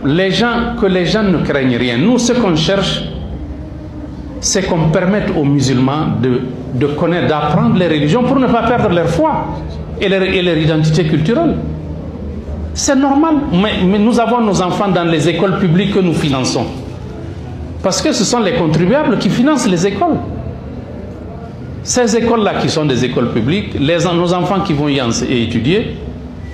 que les gens ne craignent rien. Nous, ce qu'on cherche, c'est qu'on permette aux musulmans de connaître, d'apprendre les religions pour ne pas perdre leur foi et leur identité culturelle. C'est normal, mais nous avons nos enfants dans les écoles publiques que nous finançons. Parce que ce sont les contribuables qui financent les écoles. Ces écoles-là qui sont des écoles publiques, nos enfants qui vont y étudier,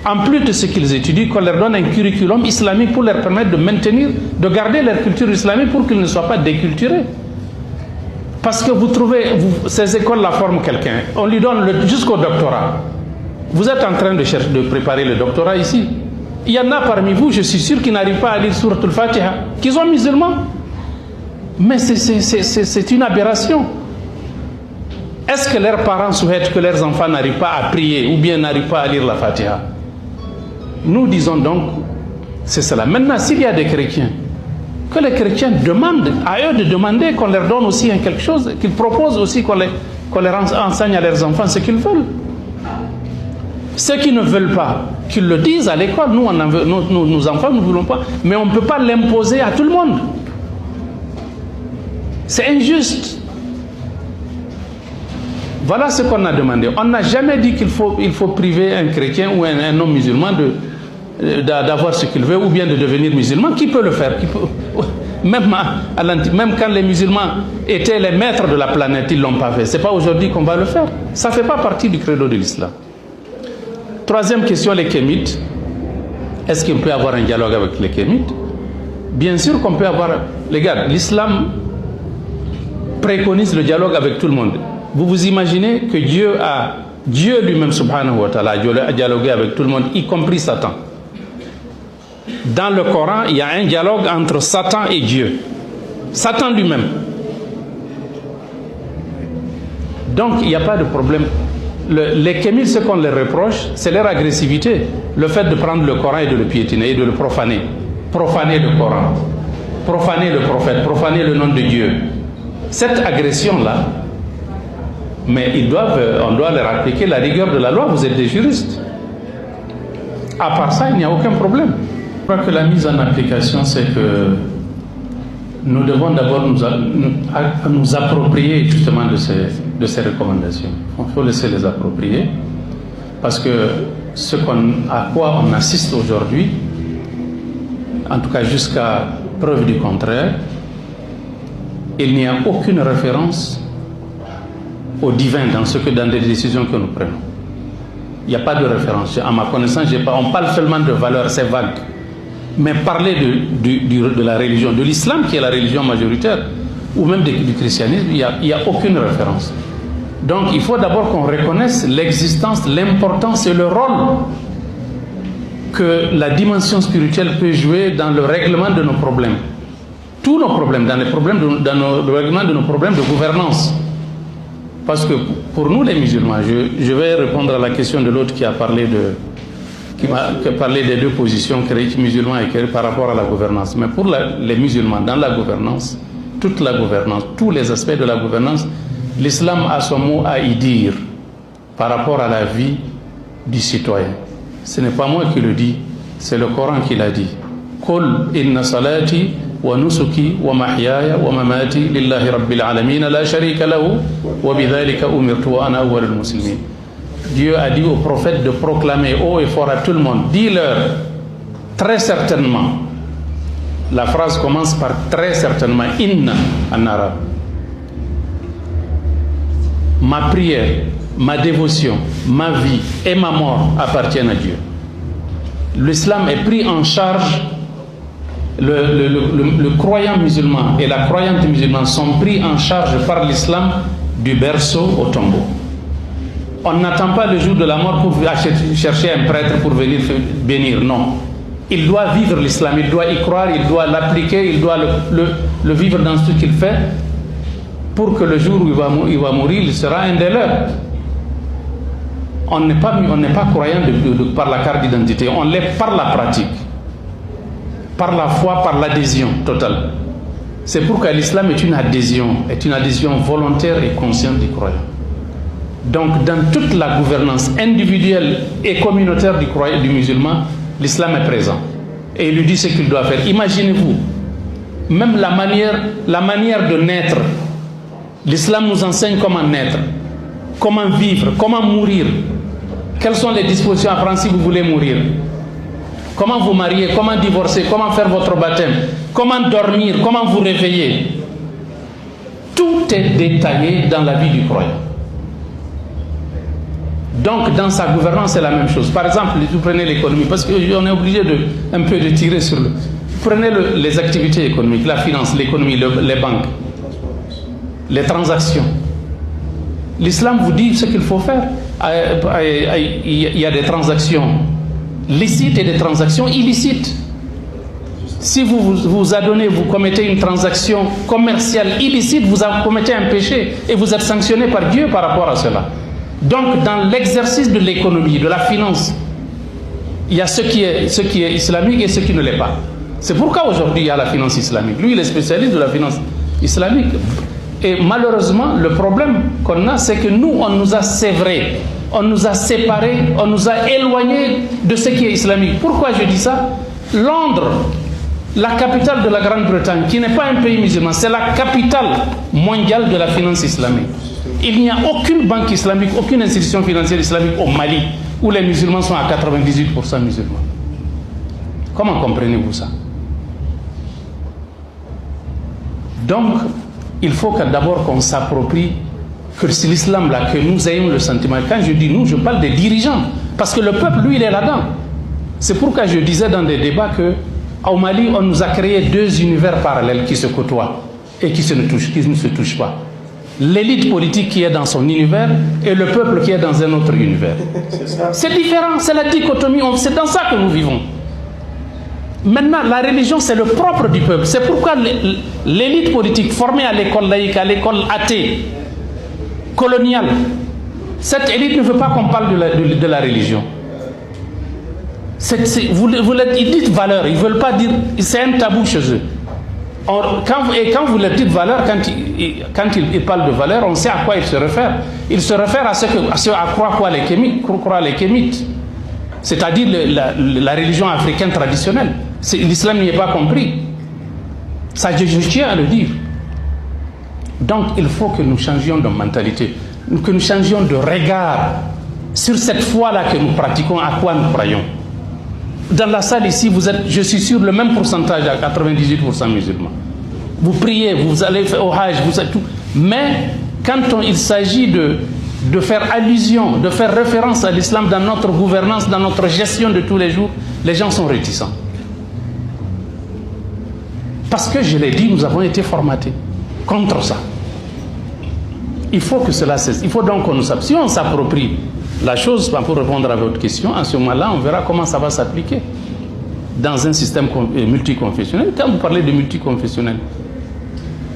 en plus de ce qu'ils étudient, qu'on leur donne un curriculum islamique pour leur permettre de garder leur culture islamique pour qu'ils ne soient pas déculturés. Parce que ces écoles-là forment quelqu'un, on lui donne jusqu'au doctorat. Vous êtes en train de préparer le doctorat ici. Il y en a parmi vous, je suis sûr, qui n'arrivent pas à lire Surat al-Fatiha, qui sont musulmans. Mais c'est une aberration. Est-ce que leurs parents souhaitent que leurs enfants n'arrivent pas à prier ou bien n'arrivent pas à lire la Fatiha? Nous disons donc, c'est cela. Maintenant, s'il y a des chrétiens, que les chrétiens demandent à eux de demander qu'on leur donne aussi quelque chose, qu'ils proposent aussi qu'on leur enseigne à leurs enfants ce qu'ils veulent. Ceux qui ne veulent pas, qu'ils le disent à l'école. Nous, nos enfants, nous ne voulons pas. Mais on ne peut pas l'imposer à tout le monde. C'est injuste. Voilà ce qu'on a demandé. On n'a jamais dit qu'il faut priver un chrétien ou un homme musulman d'avoir ce qu'il veut ou bien de devenir musulman. Qui peut le faire? Même quand les musulmans étaient les maîtres de la planète, ils ne l'ont pas fait. Ce n'est pas aujourd'hui qu'on va le faire. Ça ne fait pas partie du credo de l'islam. Troisième question, les kémites. Est-ce qu'on peut avoir un dialogue avec les kémites? Bien sûr qu'on peut avoir... Les gars, l'islam préconise le dialogue avec tout le monde. Vous vous imaginez que Dieu lui-même, subhanahu wa ta'ala, a dialogué avec tout le monde, y compris Satan. Dans le Coran, il y a un dialogue entre Satan et Dieu. Satan lui-même. Donc, il n'y a pas de problème. Les kémites, ce qu'on leur reproche, c'est leur agressivité. Le fait de prendre le Coran et de le piétiner et de le profaner. Profaner le Coran. Profaner le prophète. Profaner le nom de Dieu. Cette agression-là, mais on doit leur appliquer la rigueur de la loi. Vous êtes des juristes. À part ça, il n'y a aucun problème. Je crois que la mise en application, c'est que nous devons d'abord nous approprier justement de ces recommandations. Il faut laisser les approprier parce que à quoi on assiste aujourd'hui, en tout cas jusqu'à preuve du contraire, il n'y a aucune référence au divin dans les décisions que nous prenons. Il n'y a pas de référence. À ma connaissance, on parle seulement de valeurs, c'est vague. Mais parler de la religion, de l'islam qui est la religion majoritaire, ou même du christianisme, il n'y a aucune référence. Donc il faut d'abord qu'on reconnaisse l'existence, l'importance et le rôle que la dimension spirituelle peut jouer dans le règlement de nos problèmes. Tous nos problèmes, dans le règlement de nos problèmes de gouvernance. Parce que pour nous les musulmans, je vais répondre à la question de l'autre qui a parlé des deux positions musulmans et par rapport à la gouvernance. Mais pour les musulmans, dans la gouvernance, toute la gouvernance, tous les aspects de la gouvernance, l'islam a son mot à y dire par rapport à la vie du citoyen. Ce n'est pas moi qui le dis, c'est le Coran qui l'a dit. Qul inna salati wa nusuki wa mahyaya wa mamati lillahi rabbil alamin la sharika lahu wa bidhalika umirtu wa ana awwalul muslimin. Dieu a dit au prophète de proclamer haut et fort à tout le monde. Dis-leur très certainement. La phrase commence par très certainement. Inna en arabe. Ma prière, ma dévotion, ma vie et ma mort appartiennent à Dieu. L'islam est pris en charge. Le croyant musulman et la croyante musulmane sont pris en charge par l'islam du berceau au tombeau. On n'attend pas le jour de la mort pour chercher un prêtre pour venir bénir, non. Il doit vivre l'islam, il doit y croire, il doit l'appliquer, il doit le vivre dans ce qu'il fait pour que le jour où il va mourir, il sera un des leurs. On n'est pas croyant par la carte d'identité, on l'est par la pratique, par la foi, par l'adhésion totale. C'est pourquoi l'islam est une adhésion volontaire et consciente du croyant. Donc, dans toute la gouvernance individuelle et communautaire du musulman, l'islam est présent. et il lui dit ce qu'il doit faire. Imaginez-vous, même la manière de naître, l'islam nous enseigne comment naître, comment vivre, comment mourir. Quelles sont les dispositions à prendre si vous voulez mourir? Comment vous marier, comment divorcer, comment faire votre baptême, comment dormir, comment vous réveiller. Tout est détaillé dans la vie du croyant. Donc, dans sa gouvernance, c'est la même chose. Par exemple, vous prenez l'économie, parce qu'on est obligé un peu de tirer sur le... Prenez les activités économiques, la finance, l'économie, les banques, les transactions. L'islam vous dit ce qu'il faut faire. Il y a des transactions licites et des transactions illicites. Si vous adonnez, vous commettez une transaction commerciale illicite, vous commettez un péché et vous êtes sanctionné par Dieu par rapport à cela. Donc, dans l'exercice de l'économie, de la finance, il y a ce qui est islamique et ce qui ne l'est pas. C'est pourquoi aujourd'hui il y a la finance islamique. Lui, il est spécialiste de la finance islamique. Et malheureusement, le problème qu'on a, c'est que nous, on nous a sévrés, on nous a séparés, on nous a éloignés de ce qui est islamique. Pourquoi je dis ça? Londres, la capitale de la Grande-Bretagne, qui n'est pas un pays musulman, c'est la capitale mondiale de la finance islamique. Il n'y a aucune banque islamique, aucune institution financière islamique au Mali où les musulmans sont à 98% musulmans. Comment comprenez-vous ça? Donc, il faut que d'abord qu'on s'approprie que c'est l'islam là, que nous ayons le sentiment. Quand je dis nous, je parle des dirigeants. Parce que le peuple, lui, il est là-dedans. C'est pourquoi je disais dans des débats qu'au Mali, on nous a créé deux univers parallèles qui se côtoient et qui ne se touchent pas. L'élite politique qui est dans son univers et le peuple qui est dans un autre univers. C'est différent, c'est la dichotomie, c'est dans ça que nous vivons. Maintenant, la religion, c'est le propre du peuple. C'est pourquoi l'élite politique formée à l'école laïque, à l'école athée, coloniale, cette élite ne veut pas qu'on parle de la religion. Ils disent valeur, ils ne veulent pas dire, c'est un tabou chez eux. Quand vous leur dites valeur, quand ils parlent de valeur, on sait à quoi ils se réfèrent. Ils se réfèrent à ce à croient les Kémites, c'est-à-dire la religion africaine traditionnelle. L'islam n'y est pas compris. Ça, je tiens à le dire. Donc, il faut que nous changions de mentalité, que nous changions de regard sur cette foi-là que nous pratiquons, à quoi nous croyons. Dans la salle ici, vous êtes, je suis sûr, le même pourcentage à 98% musulmans. Vous priez, vous allez au Hajj, vous êtes tout. Mais quand il s'agit de faire allusion, de faire référence à l'islam dans notre gouvernance, dans notre gestion de tous les jours, les gens sont réticents. Parce que, je l'ai dit, nous avons été formatés contre ça. Il faut que cela cesse. Il faut donc qu'on nous s'approprie. Si on s'approprie la chose, pour répondre à votre question, en ce moment-là, on verra comment ça va s'appliquer dans un système multiconfessionnel. Quand vous parlez de multiconfessionnel,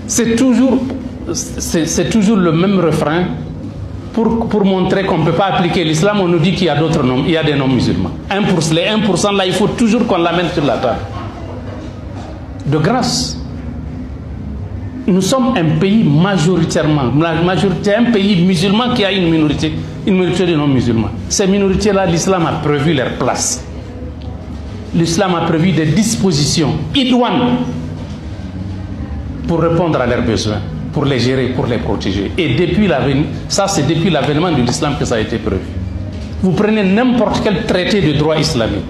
c'est toujours le même refrain pour montrer qu'on ne peut pas appliquer l'islam. On nous dit qu'il y a d'autres noms, il y a des noms musulmans. Les 1% là, il faut toujours qu'on l'amène sur la table. De grâce, nous sommes un pays majoritairement, un pays musulman qui a une minorité de non-musulmans. Ces minorités-là, l'islam a prévu leur place. L'islam a prévu des dispositions idoines pour répondre à leurs besoins, pour les gérer, pour les protéger. Et c'est depuis l'avènement de l'islam que ça a été prévu. Vous prenez n'importe quel traité de droit islamique,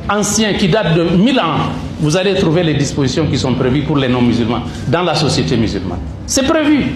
ancien, qui date de 1000 ans, vous allez trouver les dispositions qui sont prévues pour les non-musulmans dans la société musulmane. C'est prévu.